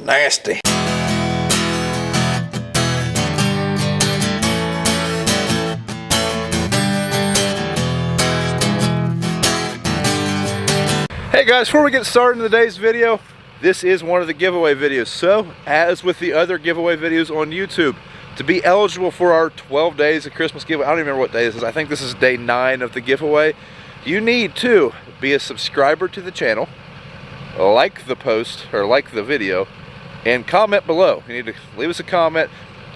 Nasty. Hey guys, before we get started in today's video, this is one of the giveaway videos. So, as with the other giveaway videos on YouTube, to be eligible for our 12 days of Christmas giveaway, I don't even remember what day this is. I think this is day 9 of the giveaway. You need to be a subscriber to the channel, like the post, or like the video, and comment below. You need to leave us a comment,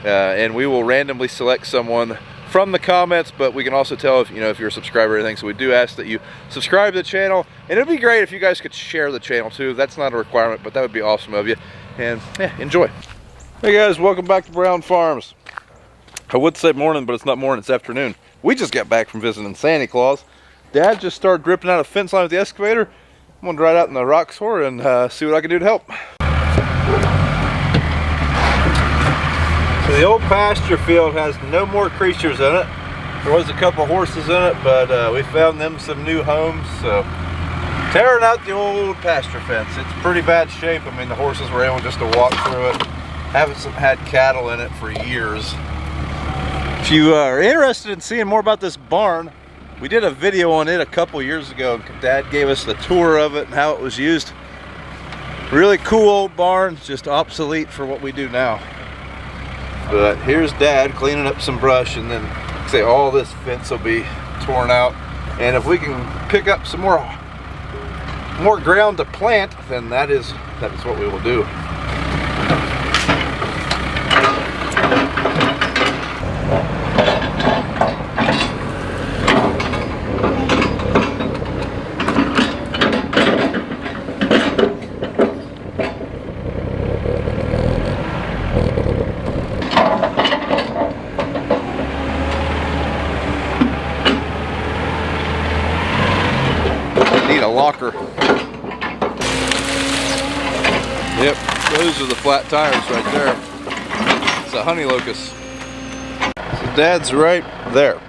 and we will randomly select someone from the comments, but we can also tell if if you're a subscriber or anything. So we do ask that you subscribe to the channel, and it'd be great if you guys could share the channel too. That's not a requirement, but that would be awesome of you. And yeah, enjoy. Hey guys, welcome back to Brown Farms. I would say morning, but it's not morning, it's afternoon. We just got back from visiting Santa Claus. Dad just started ripping out a fence line with the excavator. I'm gonna ride out in the rock swore and see what I can do to help. So the old pasture field has no more creatures in it. There was a couple horses in it, but we found them some new homes. So tearing out the old pasture fence. It's pretty bad shape. I mean, the horses were able just to walk through it. Haven't had cattle in it for years. If you are interested in seeing more about this barn, we did a video on it a couple years ago. Dad gave us the tour of it and how it was used. Really cool old barn, just obsolete for what we do now. But here's Dad cleaning up some brush, and then say all this fence will be torn out. And if we can pick up some more ground to plant, then that is what we will do. Locker. Yep, those are the flat tires right there. It's a honey locust. So Dad's right there.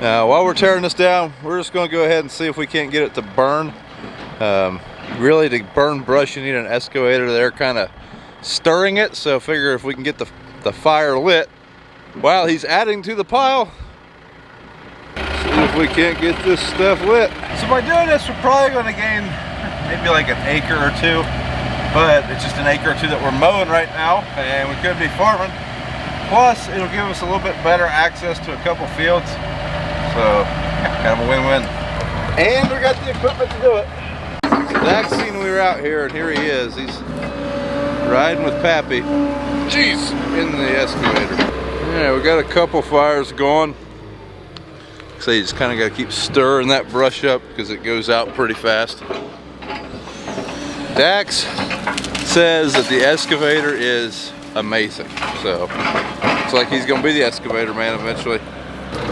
Now while we're tearing this down, we're just going to go ahead and see if we can't get it to burn. Really, to burn brush you need an excavator there kind of stirring it, so figure if we can get the fire lit while he's adding to the pile, see if we can't get this stuff lit. So by doing this, we're probably going to gain maybe like an acre or two, but it's just an acre or two that we're mowing right now, and we could be farming. Plus, it'll give us a little bit better access to a couple fields, so kind of a win-win. And we got the equipment to do it. So Dax seen we were out here, and here he is. He's riding with Pappy. Jeez, in the excavator. Yeah, we got a couple fires going. So you just kind of got to keep stirring that brush up because it goes out pretty fast. Dax says that the excavator is amazing. So it's like he's going to be the excavator man eventually.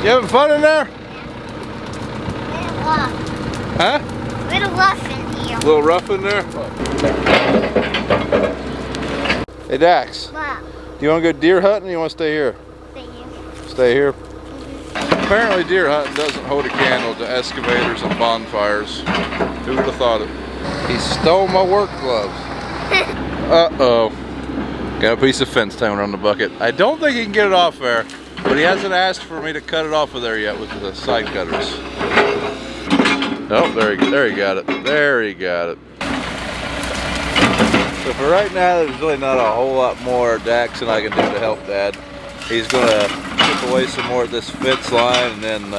You having fun in there? Huh? A little rough in here. A little rough in there? Hey Dax. Wow. Do you want to go deer hunting or you want to stay here? Stay here. Stay here? Apparently deer hunting doesn't hold a candle to excavators and bonfires. Who would have thought it? He stole my work gloves. Uh-oh. Got a piece of fence tied around the bucket. I don't think he can get it off there, but he hasn't asked for me to cut it off of there yet with the side cutters. Oh, there he got it. There he got it. So for right now, there's really not a whole lot more Dax and I can do to help Dad. He's gonna chip away some more of this fence line, and then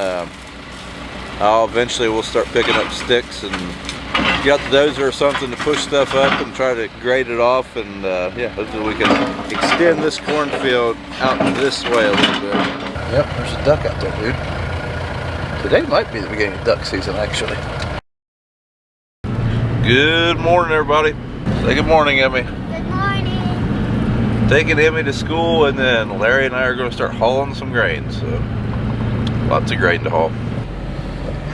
we'll start picking up sticks and get out the dozer or something to push stuff up and try to grade it off, and yeah, hopefully we can extend this cornfield out this way a little bit. Yep, there's a duck out there, dude. Today might be the beginning of duck season, actually. Good morning, everybody. Say good morning, Emmy. Good morning. Taking Emmy to school, and then Larry and I are going to start hauling some grain. So lots of grain to haul.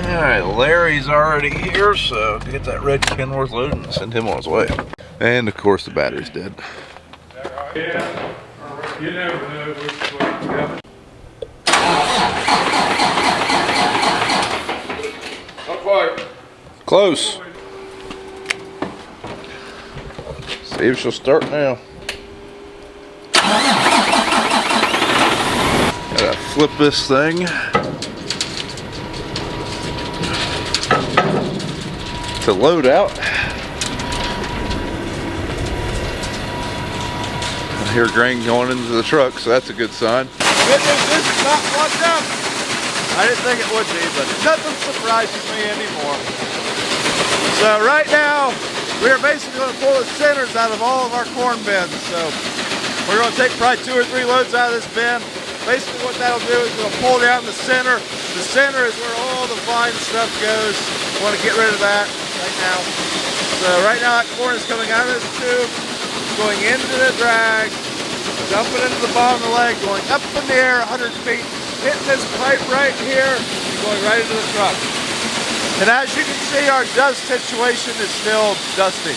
All right, Larry's already here, so to get that red Kenworth loaded and send him on his way. And of course, the battery's dead. Yeah, you never know which way to go. Not quite. Close. See if she'll start now. Gotta flip this thing to load out. I hear grain going into the truck, so that's a good sign. Good news is it's not plugged up. I didn't think it would be, but nothing surprises me anymore. So right now, we are basically going to pull the centers out of all of our corn bins. So we're going to take probably 2 or 3 loads out of this bin. Basically what that'll do is we'll pull down the center. The center is where all the fine stuff goes. We want to get rid of that right now. So right now that corn is coming out of this tube, going into the drag, dumping into the bottom of the leg, going up in the air 100 feet, hitting this pipe right here, and going right into the truck. And as you can see, our dust situation is still dusty.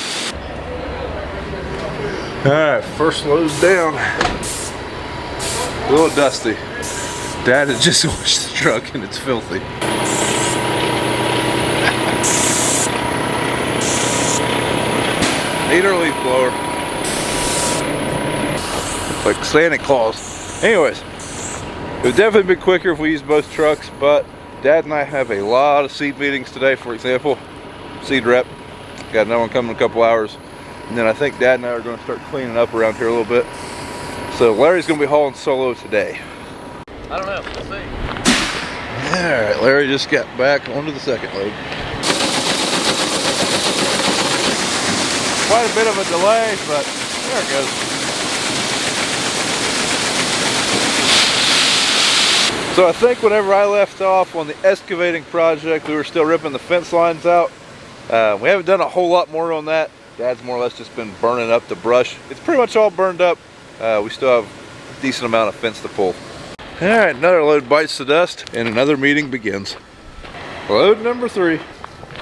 All right, first load's down. A little dusty. Dad had just washed the truck and it's filthy. Need our leaf blower. Like Santa Claus. Anyways, it would definitely be quicker if we used both trucks, but Dad and I have a lot of seed meetings today, for example. Seed rep. Got another one coming in a couple hours. And then I think Dad and I are going to start cleaning up around here a little bit. So Larry's going to be hauling solo today. I don't know, we'll see. Alright, Larry just got back onto the second load. Quite a bit of a delay, but there it goes. So I think whenever I left off on the excavating project, we were still ripping the fence lines out. We haven't done a whole lot more on that. Dad's more or less just been burning up the brush. It's pretty much all burned up. We still have a decent amount of fence to pull. Alright, another load bites the dust and another meeting begins. Load number 3,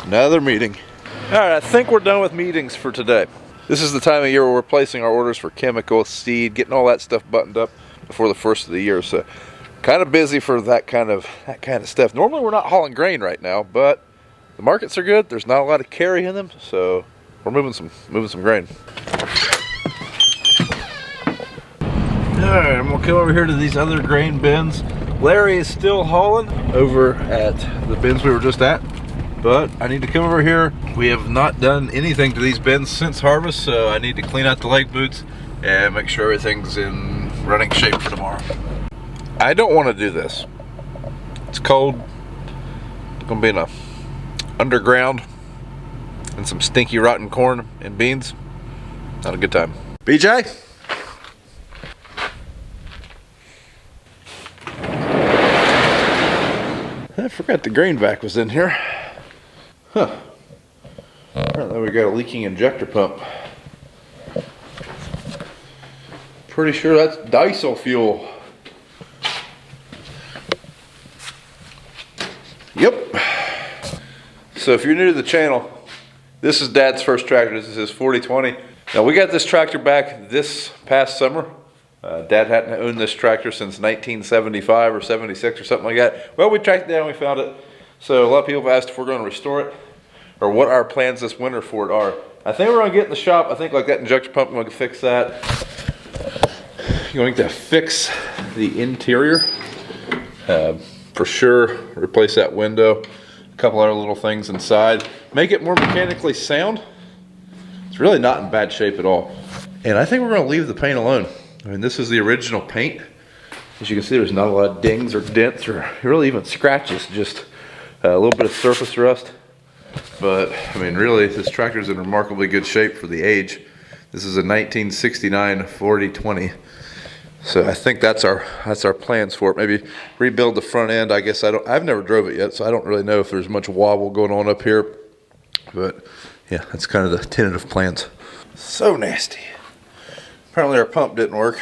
another meeting. Alright, I think we're done with meetings for today. This is the time of year where we're placing our orders for chemical, seed, getting all that stuff buttoned up before the first of the year. So kind of busy for that kind of stuff. Normally we're not hauling grain right now, but the markets are good. There's not a lot of carry in them, so we're moving some grain. Alright, I'm gonna come over here to these other grain bins. Larry is still hauling over at the bins we were just at, but I need to come over here. We have not done anything to these bins since harvest, so I need to clean out the leg boots and make sure everything's in running shape for tomorrow. I don't want to do this. It's cold. It's gonna be in a underground and some stinky rotten corn and beans. Not a good time. BJ? I forgot the grain vac was in here. Huh. Apparently we got a leaking injector pump. Pretty sure that's diesel fuel. Yep. So if you're new to the channel, this is Dad's first tractor. This is his 4020. Now we got this tractor back this past summer. Dad hadn't owned this tractor since 1975 or 76 or something like that. Well, we tracked it down, we found it. So a lot of people have asked if we're going to restore it or what our plans this winter for it are. I think we're going to get in the shop. I think like that injection pump, we're going to fix that. You're going to fix the interior. For sure, replace that window. A couple other little things inside. Make it more mechanically sound. It's really not in bad shape at all. And I think we're going to leave the paint alone. I mean, this is the original paint. As you can see, there's not a lot of dings or dents or really even scratches, just a little bit of surface rust. But, I mean, really, this tractor is in remarkably good shape for the age. This is a 1969 4020. So I think that's our plans for it. Maybe rebuild the front end. I guess I've never drove it yet, so I don't really know if there's much wobble going on up here. But, yeah, that's kind of the tentative plans. So nasty. Apparently our pump didn't work.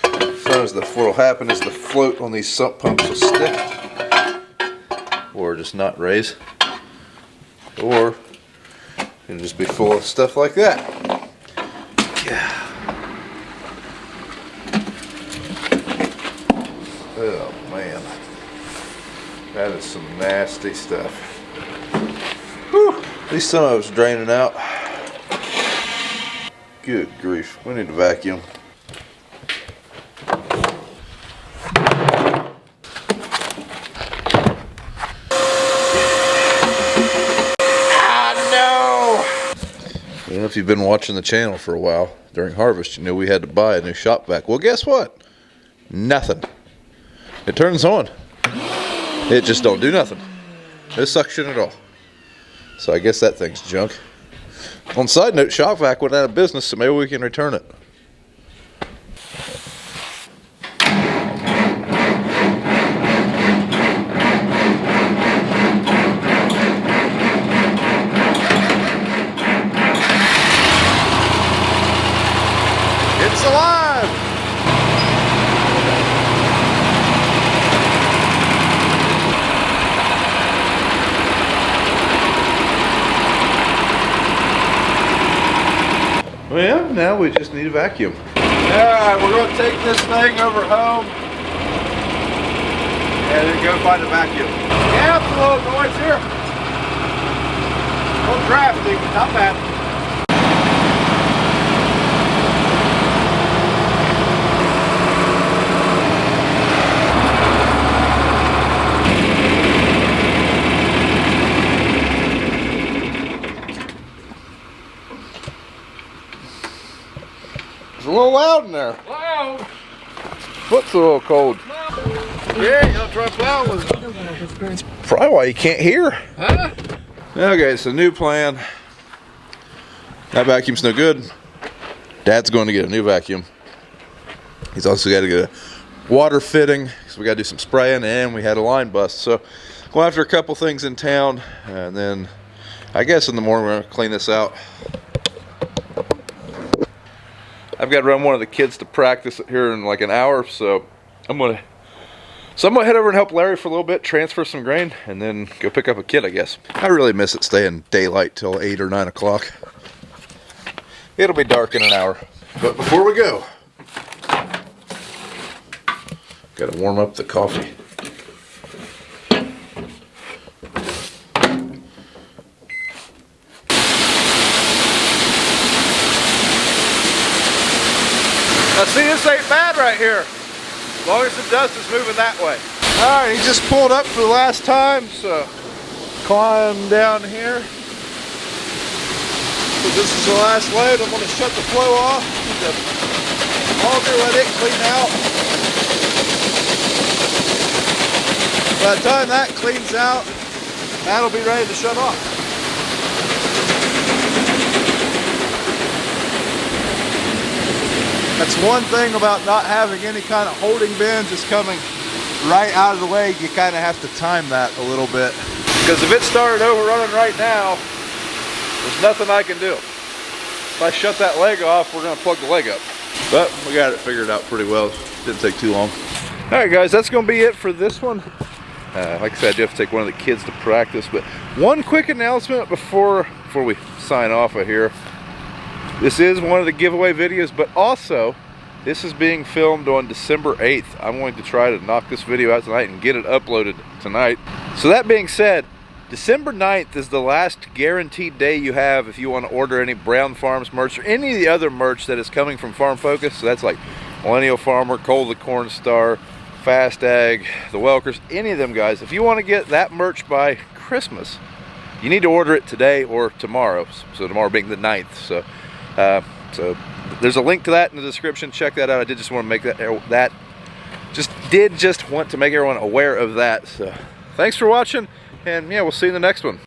Sometimes what will happen is the float on these sump pumps will stick or just not raise, or it'll just be full of stuff like that. Yeah. Oh man, that is some nasty stuff. Whew. At least some of it's draining out. Good grief, we need to vacuum. Well, if you've been watching the channel for a while, during harvest, you know we had to buy a new shop vac. Well, guess what? Nothing. It turns on. It just don't do nothing. No suction at all. So I guess that thing's junk. On side note, shop vac went out of business, so maybe we can return it. It's alive! Well, now we just need a vacuum. Alright, we're going to take this thing over home and then go find a vacuum. Yeah, it's a little noise here. A little drafty, not bad. It's a little loud in there. Loud. Foot's a little cold. Yeah, you don't try plowing with it. Probably why you can't hear. Huh? Okay, so new plan. That vacuum's no good. Dad's going to get a new vacuum. He's also got to get a water fitting because we got to do some spraying, and we had a line bust. So going after a couple things in town, and then I guess in the morning we're going to clean this out. I've got to run one of the kids to practice here in like an hour, so I'm gonna head over and help Larry for a little bit, transfer some grain, and then go pick up a kid, I guess. I really miss it staying daylight till 8 or 9 o'clock. It'll be dark in an hour. But before we go, gotta warm up the coffee. Now see, this ain't bad right here, as long as the dust is moving that way. All right, he just pulled up for the last time, so climb down here. So this is the last load. I'm gonna shut the flow off, the auger, let it clean out. By the time that cleans out, that'll be ready to shut off. That's one thing about not having any kind of holding bins, is coming right out of the leg. You kind of have to time that a little bit. Because if it started overrunning right now, there's nothing I can do. If I shut that leg off, we're going to plug the leg up. But we got it figured out pretty well. Didn't take too long. All right, guys, that's going to be it for this one. Like I said, I do have to take one of the kids to practice. But one quick announcement before we sign off of here. This is one of the giveaway videos, but also this is being filmed on December 8th. I'm going to try to knock this video out tonight and get it uploaded tonight. So that being said, December 9th is the last guaranteed day you have if you want to order any Brown Farms merch or any of the other merch that is coming from Farm Focus. So that's like Millennial Farmer, Cole the Corn Star, Fast Ag, the Welkers, any of them guys. If you want to get that merch by Christmas, you need to order it today or tomorrow. So tomorrow being the 9th. So there's a link to that in the description. Check that out. I did just want to make just want to make everyone aware of that. So thanks for watching, and yeah, we'll see you in the next one.